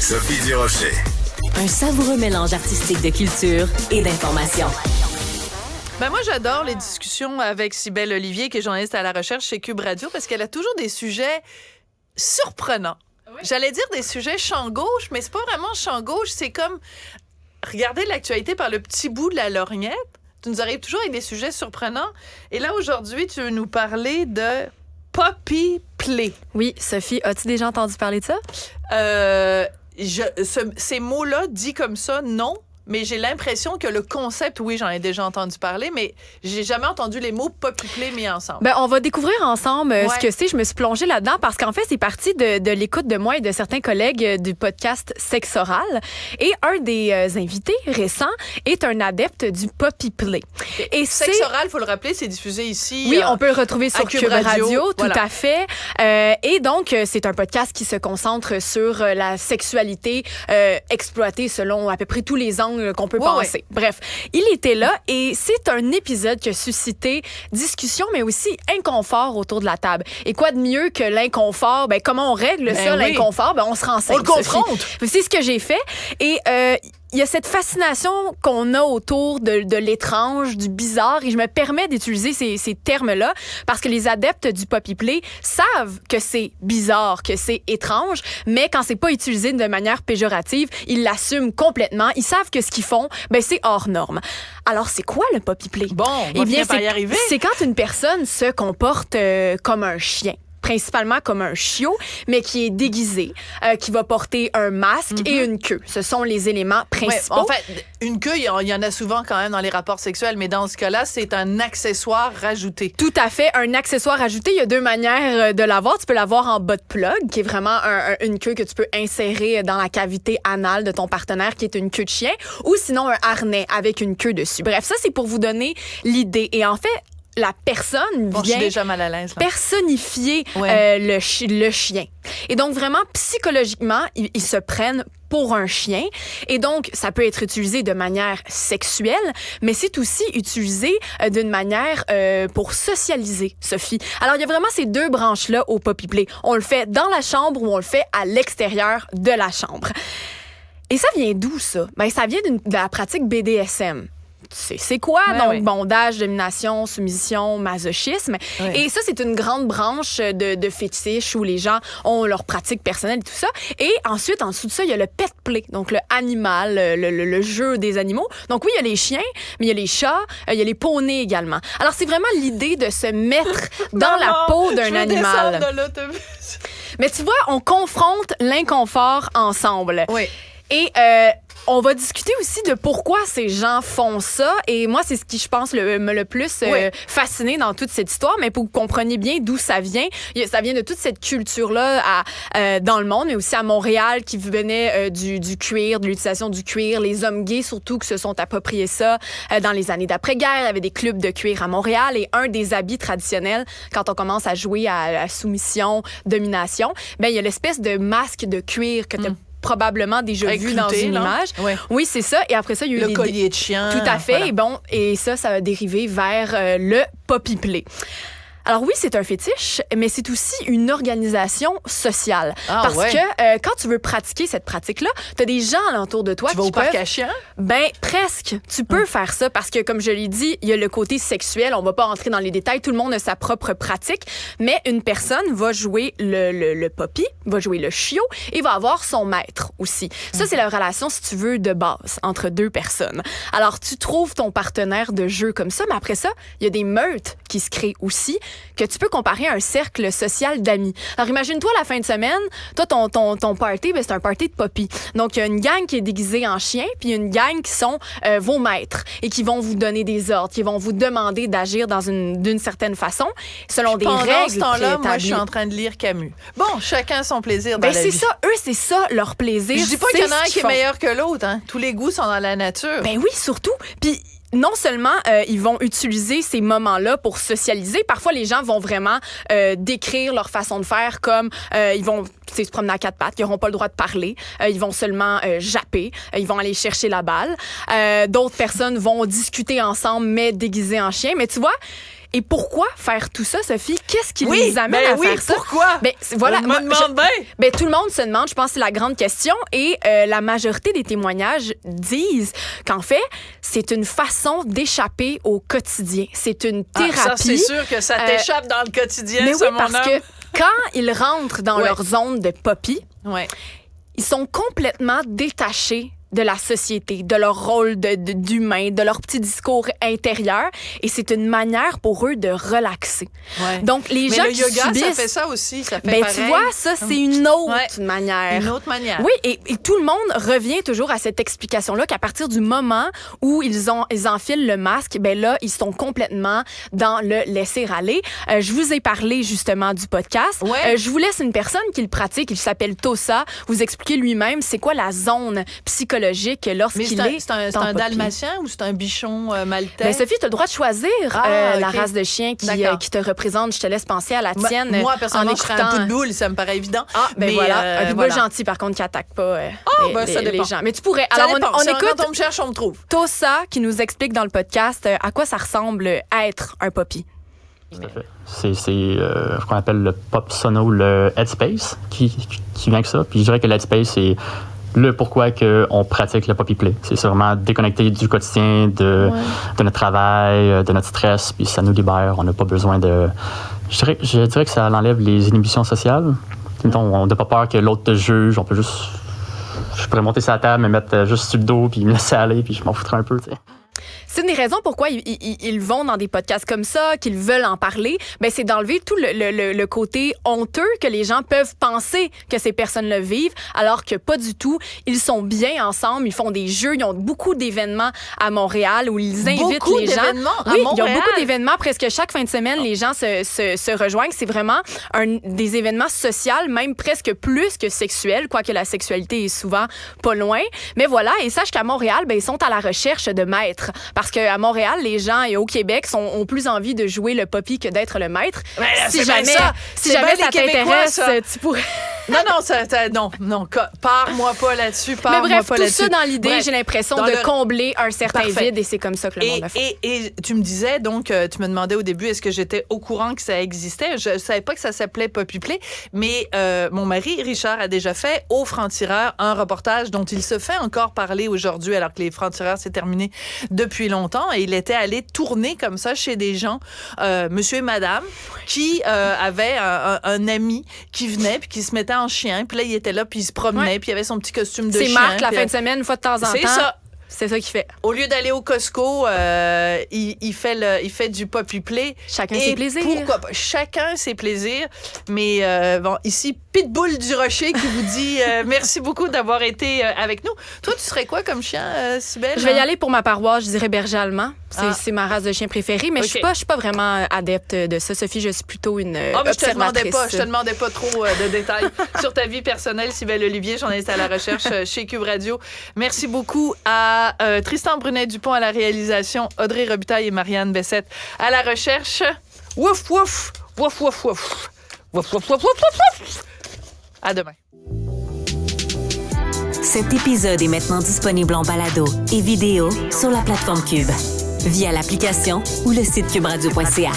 Sophie Durocher. Un savoureux mélange artistique de culture et d'information. Ben moi, j'adore les discussions avec Cybèle Olivier, qui est journaliste à la recherche chez Cube Radio, parce qu'elle a toujours des sujets surprenants. Oui. J'allais dire des sujets champ gauche, mais c'est pas vraiment champ gauche, c'est comme regarder l'actualité par le petit bout de la lorgnette. Tu nous arrives toujours avec des sujets surprenants. Et là, aujourd'hui, tu veux nous parler de Poppy Play. Oui, Sophie, as-tu déjà entendu parler de ça? Ces mots-là, dits comme ça, non. Mais j'ai l'impression que le concept, oui, j'en ai déjà entendu parler, mais j'ai jamais entendu les mots Poppy Play mis ensemble. Ben, on va découvrir ensemble ce que c'est. Je me suis plongée là-dedans parce qu'en fait, c'est parti de l'écoute de moi et de certains collègues du podcast Sexe Oral. Et un des invités récents est un adepte du Poppy Play. Et Sexe Oral, il faut le rappeler, c'est diffusé ici. Oui, on peut le retrouver sur Cube Radio, tout voilà. à fait. Et donc, c'est un podcast qui se concentre sur la sexualité exploitée selon à peu près tous les angles qu'on peut penser. Ouais. Bref, il était là et c'est un épisode qui a suscité discussion, mais aussi inconfort autour de la table. Et quoi de mieux que l'inconfort? Ben, comment on règle ça, l'inconfort? Ben, on se renseigne. On le confronte. C'est ce que j'ai fait. Et il y a cette fascination qu'on a autour de l'étrange, du bizarre, et je me permets d'utiliser ces termes-là parce que les adeptes du Poppy Play savent que c'est bizarre, que c'est étrange, mais quand c'est pas utilisé de manière péjorative, ils l'assument complètement. Ils savent que ce qu'ils font, ben c'est hors norme. Alors, c'est quoi le Poppy Play? Bon, on va finir par y arriver. C'est quand une personne se comporte comme un chien, principalement comme un chiot, mais qui est déguisé, qui va porter un masque et une queue. Ce sont les éléments principaux. Ouais, en fait, une queue, il y en a souvent quand même dans les rapports sexuels, mais dans ce cas-là, c'est un accessoire rajouté. Tout à fait, un accessoire rajouté. Il y a deux manières de l'avoir. Tu peux l'avoir en butt plug, qui est vraiment une queue que tu peux insérer dans la cavité anale de ton partenaire, qui est une queue de chien, ou sinon un harnais avec une queue dessus. Bref, ça, c'est pour vous donner l'idée. Et en fait, la personne vient je suis déjà mal à l'aise, personnifier le chien. Et donc, vraiment, psychologiquement, ils se prennent pour un chien. Et donc, ça peut être utilisé de manière sexuelle, mais c'est aussi utilisé d'une manière pour socialiser, Sophie. Alors, il y a vraiment ces deux branches-là au Poppy Play. On le fait dans la chambre ou on le fait à l'extérieur de la chambre. Et ça vient d'où, ça? Ben, ça vient de la pratique BDSM. C'est quoi? Donc, bondage, domination, soumission, masochisme. Et ça, c'est une grande branche de fétiche où les gens ont leur pratique personnelle et tout ça. Et ensuite, en dessous de ça, il y a le pet play, donc le animal, le jeu des animaux. Donc oui, il y a les chiens, mais il y a les chats, il y a les poneys également. Alors, c'est vraiment l'idée de se mettre dans la peau d'un animal. De l'autobus. Mais tu vois, on confronte l'inconfort ensemble. Oui. Et on va discuter aussi de pourquoi ces gens font ça. Et moi, c'est ce qui, je pense, le plus fasciné dans toute cette histoire. Mais pour que vous compreniez bien d'où ça vient, ça vient de toute cette culture-là dans le monde, mais aussi à Montréal, qui venait du cuir, de l'utilisation du cuir. Les hommes gays, surtout, qui se sont appropriés ça dans les années d'après-guerre. Il y avait des clubs de cuir à Montréal. Et un des habits traditionnels, quand on commence à jouer à soumission, domination, ben il y a l'espèce de masque de cuir que tu as probablement déjà vu dans une image. Ouais. Oui, c'est ça. Et après ça, il y a eu le collier de chien. Tout à fait. Voilà. Et ça a dérivé vers le Poppy Play. Alors oui, c'est un fétiche, mais c'est aussi une organisation sociale. Parce que quand tu veux pratiquer cette pratique-là, tu as des gens alentour de toi qui peuvent... Tu vas au parc à chiens? Ben, presque. Tu peux faire ça parce que, comme je l'ai dit, il y a le côté sexuel. On va pas entrer dans les détails. Tout le monde a sa propre pratique. Mais une personne va jouer le poppy, va jouer le chiot et va avoir son maître aussi. Ça, c'est la relation, si tu veux, de base entre deux personnes. Alors, tu trouves ton partenaire de jeu comme ça, mais après ça, il y a des meutes qui se créent aussi, que tu peux comparer à un cercle social d'amis. Alors, imagine-toi la fin de semaine, toi, ton party, ben, c'est un party de poppy. Donc, il y a une gang qui est déguisée en chien, puis il y a une gang qui sont vos maîtres et qui vont vous donner des ordres, qui vont vous demander d'agir d'une certaine façon, selon des règles pendant ce temps-là, préétablies. moi, je suis en train de lire Camus. Bon, chacun son plaisir dans la vie. C'est ça. Eux, c'est ça, leur plaisir. Je dis pas qu'il y en a un qui est meilleur que l'autre. Hein. Tous les goûts sont dans la nature. Ben oui, surtout. Puis non seulement ils vont utiliser ces moments-là pour socialiser, parfois les gens vont vraiment décrire leur façon de faire comme ils vont se promener à quatre pattes, ils n'auront pas le droit de parler, ils vont seulement japper, ils vont aller chercher la balle. D'autres personnes vont discuter ensemble, mais déguisées en chien. Mais tu vois, Et pourquoi faire tout ça, Sophie? Qu'est-ce qui les amène à faire ça? Pourquoi? Voilà, on me demande bien. Tout le monde se demande, je pense que c'est la grande question. Et la majorité des témoignages disent qu'en fait, c'est une façon d'échapper au quotidien. C'est une thérapie. Ça, c'est sûr que ça t'échappe dans le quotidien, mais ça, oui, mon parce homme. que quand ils rentrent dans leur zone de poppy, ils sont complètement détachés de la société, de leur rôle d'humain, de leur petit discours intérieur. Et c'est une manière pour eux de relaxer. Ouais. Donc, les gens qui subissent... le yoga, ça fait ça aussi. Ça fait pareil. Tu vois, ça, c'est une autre manière. Une autre manière. Oui, et tout le monde revient toujours à cette explication-là qu'à partir du moment où ils enfilent le masque, là, ils sont complètement dans le laisser-aller. Je vous ai parlé, justement, du podcast. Ouais. Je vous laisse une personne qui le pratique, il s'appelle Tosa, vous expliquer lui-même c'est quoi la zone psychologique lorsqu'il est c'est un dalmatien ou c'est un bichon maltais? Sophie, tu as le droit de choisir la race de chien qui te représente. Je te laisse penser à la tienne. Moi, personnellement, je serais un pitbull, ça me paraît évident. Voilà. Un pitbull gentil, par contre, qui attaque pas les gens. Mais tu pourrais. Alors, on écoute. Quand on me cherche, on me trouve. Tosa, qui nous explique dans le podcast à quoi ça ressemble être un poppy. Tout à fait. C'est ce qu'on appelle le pop sono, le headspace, qui vient que ça. Puis je dirais que l'headspace, c'est le pourquoi qu'on pratique le poppy play. C'est vraiment déconnecter du quotidien, de notre travail, de notre stress, puis ça nous libère. On n'a pas besoin de... Je dirais que ça enlève les inhibitions sociales. On n'a pas peur que l'autre te juge. On peut juste... Je pourrais monter sur la table, me mettre juste sur le dos, puis me laisser aller, puis je m'en foutrais un peu, tu sais. C'est une des raisons pourquoi ils vont dans des podcasts comme ça, qu'ils veulent en parler. C'est d'enlever tout le côté honteux que les gens peuvent penser que ces personnes-là vivent, alors que pas du tout. Ils sont bien ensemble, ils font des jeux, ils ont beaucoup d'événements à Montréal où ils invitent les gens. Oui, ils ont beaucoup d'événements. Presque chaque fin de semaine, les gens se rejoignent. C'est vraiment des événements sociaux, même presque plus que sexuels, quoique la sexualité est souvent pas loin. Mais voilà, et sache qu'à Montréal, ils sont à la recherche de maîtres. Parce qu'à Montréal, les gens et au Québec ont plus envie de jouer le poppy que d'être le maître. Si jamais ça t'intéresse, tu pourrais... Non, pars-moi pas là-dessus, Mais bref, tout ça dans l'idée, j'ai l'impression de combler un certain vide et c'est comme ça que le monde a fait. Et tu me disais, donc, tu me demandais au début, est-ce que j'étais au courant que ça existait? Je savais pas que ça s'appelait Poppy Play, mais mon mari, Richard, a déjà fait au Franc-Tireur un reportage dont il se fait encore parler aujourd'hui, alors que les Francs-Tireurs, c'est terminé depuis longtemps, et il était allé tourner comme ça chez des gens, monsieur et madame, qui avaient un ami qui venait puis qui se mettait en chien, puis là, il était là, puis il se promenait, puis il avait son petit costume de chien. C'est Marc, la fin de semaine, une fois de temps en temps. C'est ça. C'est ça qu'il fait. Au lieu d'aller au Costco, il fait du Poppy Play. Chacun ses plaisirs. Pourquoi pas? Chacun ses plaisirs. Mais ici, Pitbull du Rocher qui vous dit merci beaucoup d'avoir été avec nous. Toi, tu serais quoi comme chien, Cybèle? Je vais y aller pour ma paroisse, je dirais berger allemand. C'est ma race de chien préférée, mais je suis pas vraiment adepte de ça. Sophie, je suis plutôt une observatrice. Je te demandais pas trop de détails sur ta vie personnelle, Cybèle Olivier, journaliste à la recherche chez Cube Radio. Merci beaucoup à Tristan Brunet-Dupont à la réalisation, Audrey Robitaille et Marianne Bessette à la recherche. Wouf, wouf, wouf, wouf, wouf. Wouf, wouf, wouf, wouf, wouf. À demain. Cet épisode est maintenant disponible en balado et vidéo sur la plateforme Cube, via l'application ou le site cuberadio.ca.